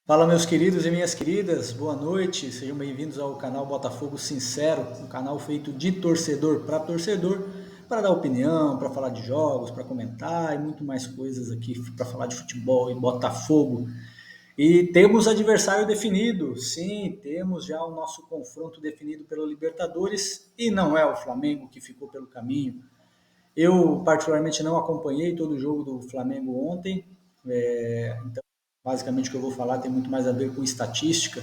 Fala, meus queridos e minhas queridas, boa noite, sejam bem-vindos ao canal Botafogo Sincero, um canal feito de torcedor para dar opinião, para falar de jogos, para comentar e muito mais coisas aqui para falar de futebol e Botafogo. E temos adversário definido, sim, temos já o nosso confronto definido pela Libertadores e não é o Flamengo que ficou pelo caminho. Eu, particularmente, não acompanhei todo o jogo do Flamengo ontem, então, basicamente, o que eu vou falar tem muito mais a ver com estatística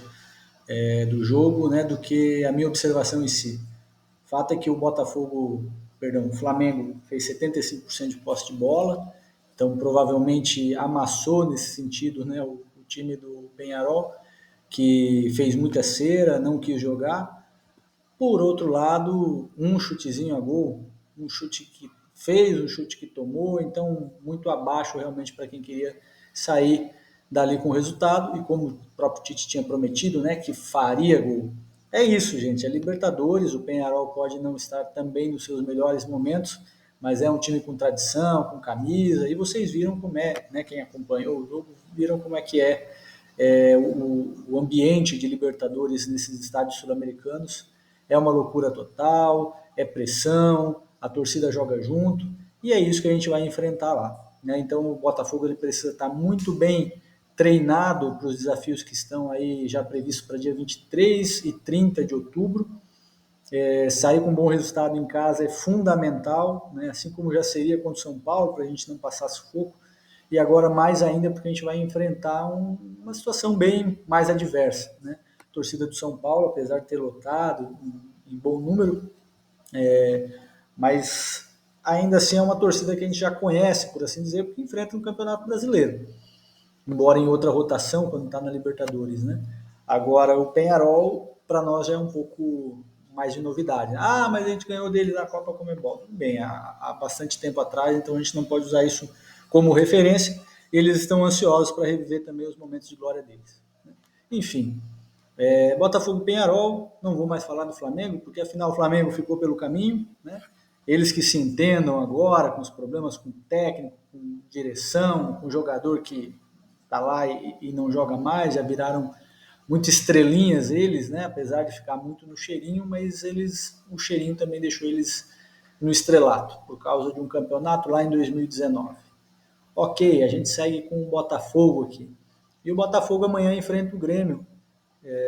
do jogo, né, do que a minha observação em si. O fato é que o Flamengo fez 75% de posse de bola, então provavelmente amassou nesse sentido, né, o time do Penharol, que fez muita cera, não quis jogar. Por outro lado, um chutezinho a gol, um chute que fez, um chute que tomou, então muito abaixo realmente para quem queria sair dali com o resultado e como o próprio Tite tinha prometido, né, que faria gol. É isso, gente, é Libertadores, o Penharol pode não estar também nos seus melhores momentos, mas é um time com tradição, com camisa, e vocês viram como é, né, quem acompanhou o jogo, viram como é que o ambiente de Libertadores nesses estádios sul-americanos. É uma loucura total, é pressão, a torcida joga junto e é isso que a gente vai enfrentar lá. Né? Então o Botafogo ele precisa estar muito bem treinado para os desafios que estão aí já previstos para dia 23 e 30 de outubro. Sair com um bom resultado em casa é fundamental, né? Assim como já seria contra o São Paulo, para a gente não passar sufoco, e agora mais ainda porque a gente vai enfrentar uma situação bem mais adversa. Né? A torcida do São Paulo, apesar de ter lotado em bom número, mas ainda assim é uma torcida que a gente já conhece, por assim dizer, porque enfrenta no Campeonato Brasileiro, embora em outra rotação, quando está na Libertadores. Né? Agora, o Penharol, para nós, já é um pouco mais de novidade. Ah, mas a gente ganhou dele na Copa Comebol. Tudo bem, há bastante tempo atrás, então a gente não pode usar isso como referência. Eles estão ansiosos para reviver também os momentos de glória deles. Enfim, Botafogo e Penharol, não vou mais falar do Flamengo, porque afinal o Flamengo ficou pelo caminho, né? Eles que se entendam agora com os problemas com o técnico, com direção, com o jogador que está lá e não joga mais, já viraram muito estrelinhas eles, né? Apesar de ficar muito no cheirinho, mas o cheirinho também deixou eles no estrelato, por causa de um campeonato lá em 2019. Ok, a gente segue com o Botafogo aqui. E o Botafogo amanhã enfrenta o Grêmio,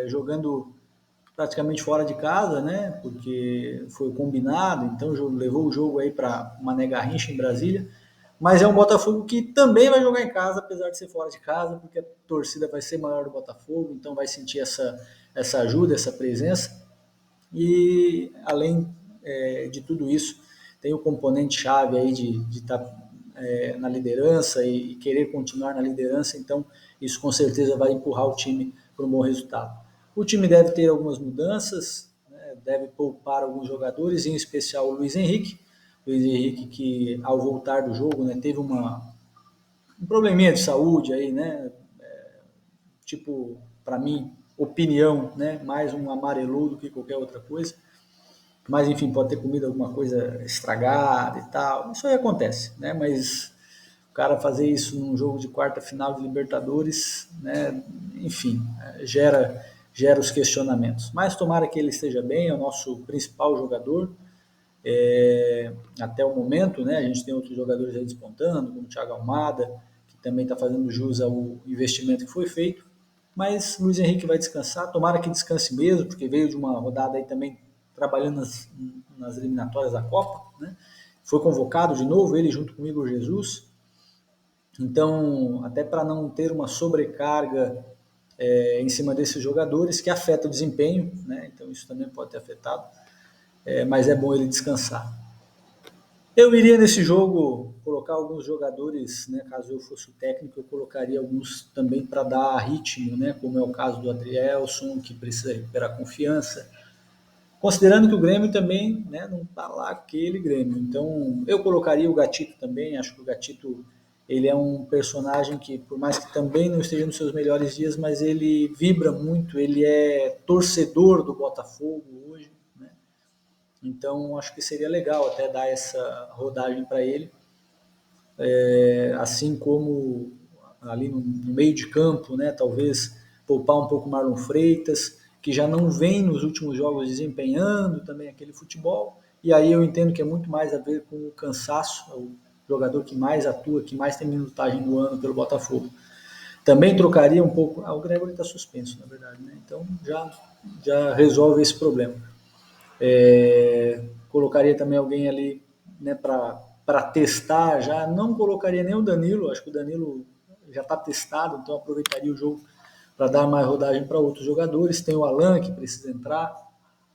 jogando praticamente fora de casa, né? Porque foi combinado, então levou o jogo aí para Mané Garrincha em Brasília. Mas é um Botafogo que também vai jogar em casa, apesar de ser fora de casa, porque a torcida vai ser maior do Botafogo, então vai sentir essa ajuda, essa presença. E além de tudo isso, tem o componente chave aí de estar na liderança e querer continuar na liderança, então isso com certeza vai empurrar o time para um bom resultado. O time deve ter algumas mudanças, né, deve poupar alguns jogadores, em especial o Luiz Henrique. Luiz Henrique que ao voltar do jogo, né, teve um probleminha de saúde aí, né? Tipo, para mim, opinião, né? Mais um amarelou do que qualquer outra coisa. Mas enfim, pode ter comido alguma coisa estragada e tal. Isso aí acontece, né? Mas o cara fazer isso num jogo de quarta final de Libertadores, né? Enfim, gera os questionamentos. Mas tomara que ele esteja bem, é o nosso principal jogador. Até o momento, né? A gente tem outros jogadores aí despontando, como o Thiago Almada, que também está fazendo jus ao investimento que foi feito. Mas Luiz Henrique vai descansar, tomara que descanse mesmo, porque veio de uma rodada aí também trabalhando nas eliminatórias da Copa, né? Foi convocado de novo, ele junto com o Igor Jesus. Então, até para não ter uma sobrecarga em cima desses jogadores, que afeta o desempenho, né? Então isso também pode ter afetado, mas é bom ele descansar. Eu iria nesse jogo colocar alguns jogadores, né, caso eu fosse o técnico, eu colocaria alguns também para dar ritmo, né, como é o caso do Adrielson, que precisa recuperar confiança. Considerando que o Grêmio também, né, não está lá aquele Grêmio. Então, eu colocaria o Gatito também, acho que o Gatito ele é um personagem que, por mais que também não esteja nos seus melhores dias, mas ele vibra muito, ele é torcedor do Botafogo hoje, né? Então, acho que seria legal até dar essa rodagem para ele, assim como ali no meio de campo, né, talvez poupar um pouco o Marlon Freitas, que já não vem nos últimos jogos desempenhando também aquele futebol, e aí eu entendo que é muito mais a ver com o cansaço, o jogador que mais atua, que mais tem minutagem no ano pelo Botafogo. Também trocaria um pouco. O Gregory está suspenso, na verdade, né? Então já resolve esse problema. Colocaria também alguém ali, né, para testar já. Não colocaria nem o Danilo, acho que o Danilo já está testado, então aproveitaria o jogo para dar mais rodagem para outros jogadores. Tem o Alan que precisa entrar,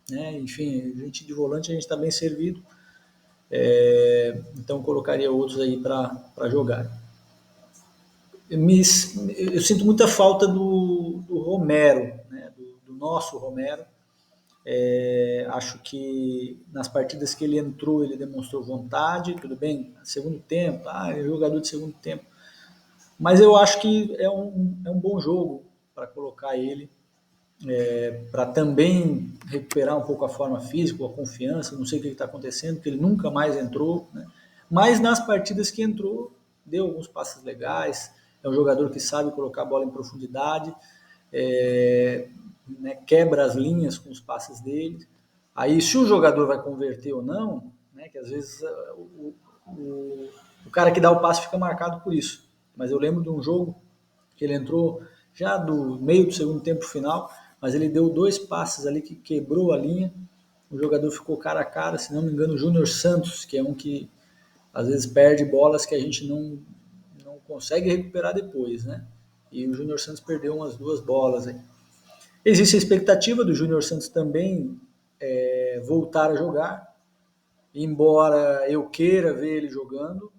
né? Enfim, gente de volante a gente está bem servido. Então colocaria outros aí para jogar. Eu sinto muita falta do Romero, né? do nosso Romero. Acho que nas partidas que ele entrou, ele demonstrou vontade, tudo bem, segundo tempo, é jogador de segundo tempo, mas eu acho que é um bom jogo para colocar ele, para também recuperar um pouco a forma física, a confiança, não sei o que está acontecendo, porque ele nunca mais entrou, né? Mas nas partidas que entrou, deu alguns passes legais, é um jogador que sabe colocar a bola em profundidade, né, quebra as linhas com os passes dele. Aí, se o jogador vai converter ou não, né, que às vezes o cara que dá o passe fica marcado por isso. Mas eu lembro de um jogo que ele entrou já do meio do segundo tempo final, mas ele deu 2 passes ali que quebrou a linha. O jogador ficou cara a cara, se não me engano, o Júnior Santos, que é um que às vezes perde bolas que a gente não consegue recuperar depois, né? E o Júnior Santos perdeu umas 2 bolas aí. Existe a expectativa do Júnior Santos também voltar a jogar, embora eu queira ver ele jogando,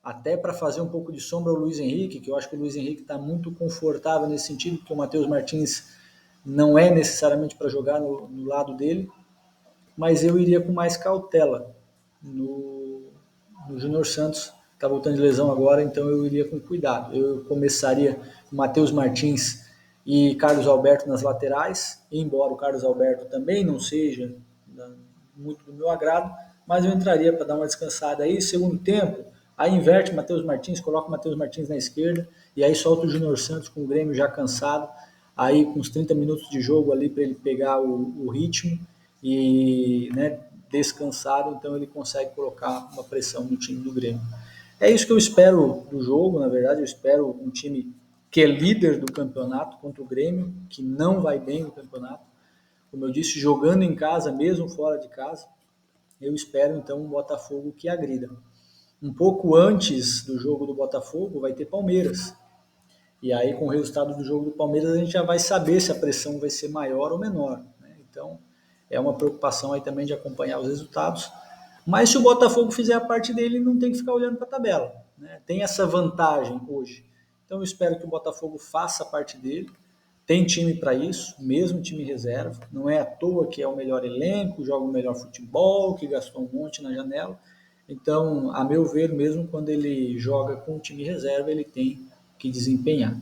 até para fazer um pouco de sombra ao Luiz Henrique, que eu acho que o Luiz Henrique está muito confortável nesse sentido, porque o Matheus Martins não é necessariamente para jogar no lado dele, mas eu iria com mais cautela no Júnior Santos, está voltando de lesão agora, então eu iria com cuidado. Eu começaria com Matheus Martins e Carlos Alberto nas laterais, embora o Carlos Alberto também não seja muito do meu agrado, mas eu entraria para dar uma descansada aí. Segundo tempo, aí inverte Matheus Martins, coloca o Matheus Martins na esquerda, e aí solta o Júnior Santos com o Grêmio já cansado, aí com uns 30 minutos de jogo ali para ele pegar o ritmo e, né, descansado, então ele consegue colocar uma pressão no time do Grêmio. É isso que eu espero do jogo, na verdade, eu espero um time que é líder do campeonato contra o Grêmio, que não vai bem no campeonato. Como eu disse, jogando em casa, mesmo fora de casa, eu espero então um Botafogo que agrida. Um pouco antes do jogo do Botafogo vai ter Palmeiras. E aí, com o resultado do jogo do Palmeiras, a gente já vai saber se a pressão vai ser maior ou menor, né? Então, é uma preocupação aí também de acompanhar os resultados. Mas se o Botafogo fizer a parte dele, não tem que ficar olhando para a tabela, né? Tem essa vantagem hoje. Então, eu espero que o Botafogo faça a parte dele. Tem time para isso, mesmo time reserva. Não é à toa que é o melhor elenco, joga o melhor futebol, que gastou um monte na janela. Então, a meu ver, mesmo quando ele joga com o time reserva, ele tem que desempenhar.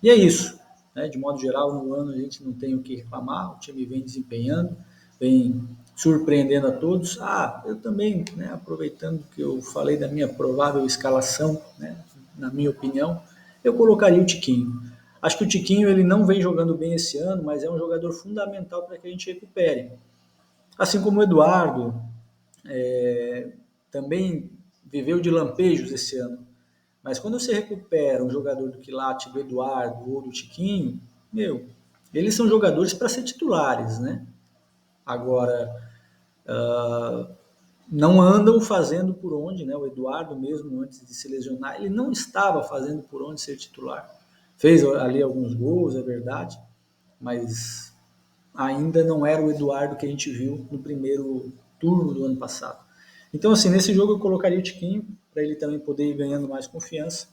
E é isso, né? De modo geral, no ano a gente não tem o que reclamar, o time vem desempenhando, vem surpreendendo a todos. Eu também, né, aproveitando que eu falei da minha provável escalação, né, na minha opinião, eu colocaria o Tiquinho. Acho que o Tiquinho ele não vem jogando bem esse ano, mas é um jogador fundamental para que a gente recupere. Assim como o Eduardo, também viveu de lampejos esse ano. Mas quando você recupera um jogador do quilate do Eduardo ou do Tiquinho, eles são jogadores para ser titulares, né? Agora, não andam fazendo por onde, né? O Eduardo mesmo, antes de se lesionar, ele não estava fazendo por onde ser titular. Fez ali alguns gols, é verdade, mas ainda não era o Eduardo que a gente viu no primeiro turno do ano passado. Então, assim, nesse jogo eu colocaria o Tiquinho, para ele também poder ir ganhando mais confiança.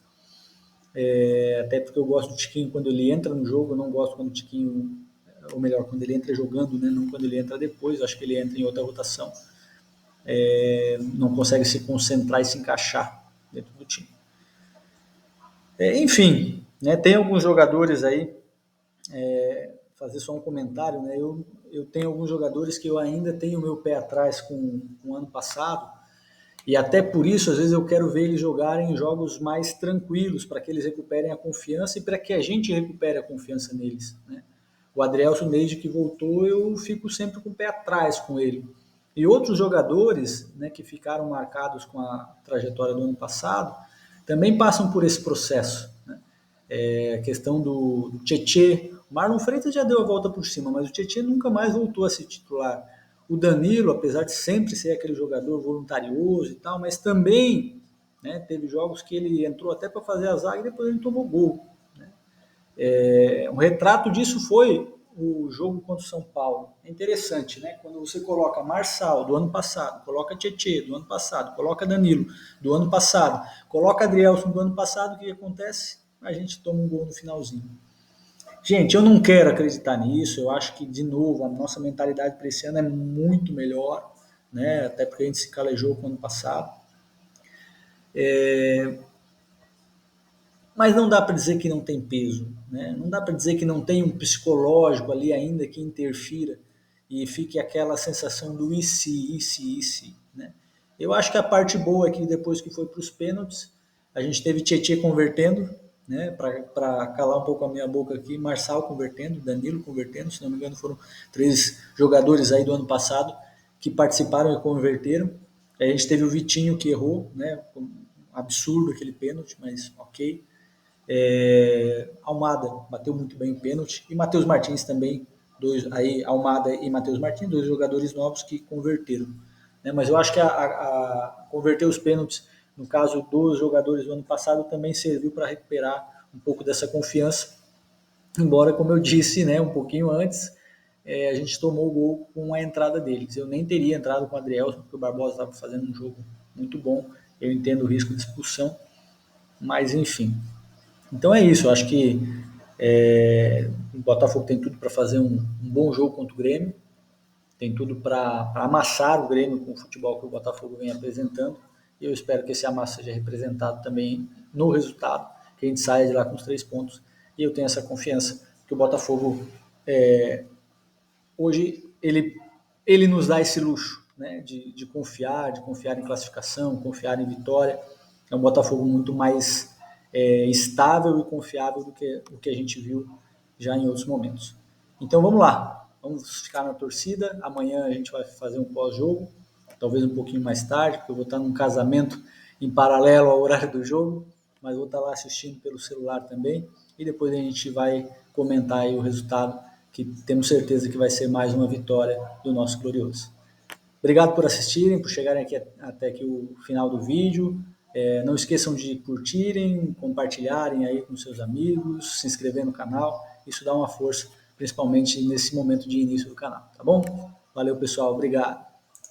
Até porque eu gosto do Tiquinho quando ele entra no jogo, eu não gosto quando o Tiquinho, ou melhor, quando ele entra jogando, né? Não quando ele entra depois, eu acho que ele entra em outra rotação. Não consegue se concentrar e se encaixar dentro do time. Enfim, né, tem alguns jogadores aí, fazer só um comentário, né, eu tenho alguns jogadores que eu ainda tenho o meu pé atrás com o ano passado, E até por isso, às vezes, eu quero ver eles jogarem jogos mais tranquilos, para que eles recuperem a confiança e para que a gente recupere a confiança neles, né? O Adrielson, desde que voltou, eu fico sempre com o pé atrás com ele. E outros jogadores, né, que ficaram marcados com a trajetória do ano passado, também passam por esse processo, né? A questão do Tietê. O Marlon Freitas já deu a volta por cima, mas o Tietê nunca mais voltou a ser titular. O Danilo, apesar de sempre ser aquele jogador voluntarioso e tal, mas também, né, teve jogos que ele entrou até para fazer a zaga e depois ele tomou gol. Um retrato disso foi o jogo contra o São Paulo. É interessante, né? Quando você coloca Marçal do ano passado, coloca Tietê do ano passado, coloca Danilo do ano passado, coloca Adrielson do ano passado, o que acontece? A gente toma um gol no finalzinho. Gente, eu não quero acreditar nisso. Eu acho que, de novo, a nossa mentalidade para esse ano é muito melhor, né? Até porque a gente se calejou com o ano passado. Mas não dá para dizer que não tem peso, né? Não dá para dizer que não tem um psicológico ali ainda que interfira e fique aquela sensação do e se, né? Eu acho que a parte boa é que depois que foi para os pênaltis, a gente teve Tietê convertendo, né? Para calar um pouco a minha boca aqui, Marçal convertendo, Danilo convertendo, se não me engano foram 3 jogadores aí do ano passado que participaram e converteram. A gente teve o Vitinho que errou, né? Absurdo aquele pênalti, mas ok. Almada bateu muito bem o pênalti e Matheus Martins também, Almada e Matheus Martins, 2 jogadores novos que converteram, né? Mas eu acho que a converter os pênaltis, no caso dos jogadores do ano passado, também serviu para recuperar um pouco dessa confiança, embora, como eu disse, né, um pouquinho antes, a gente tomou o gol com a entrada deles. Eu nem teria entrado com o Adrielson, porque o Barbosa estava fazendo um jogo muito bom, eu entendo o risco de expulsão, mas enfim. Então é isso, eu acho que o Botafogo tem tudo para fazer um bom jogo contra o Grêmio, tem tudo para amassar o Grêmio com o futebol que o Botafogo vem apresentando, e eu espero que esse amasso seja representado também no resultado, que a gente saia de lá com os 3 pontos, e eu tenho essa confiança que o Botafogo, hoje, ele nos dá esse luxo, né, de confiar em classificação, confiar em vitória. É um Botafogo muito mais estável e confiável do que o que a gente viu já em outros momentos. Então vamos lá, vamos ficar na torcida. Amanhã a gente vai fazer um pós-jogo, talvez um pouquinho mais tarde, porque eu vou estar num casamento em paralelo ao horário do jogo, mas vou estar lá assistindo pelo celular também, e depois a gente vai comentar aí o resultado, que temos certeza que vai ser mais uma vitória do nosso glorioso. Obrigado por assistirem, por chegarem aqui até aqui o final do vídeo. Não esqueçam de curtirem, compartilharem aí com seus amigos, se inscrever no canal. Isso dá uma força, principalmente nesse momento de início do canal, tá bom? Valeu, pessoal. Obrigado.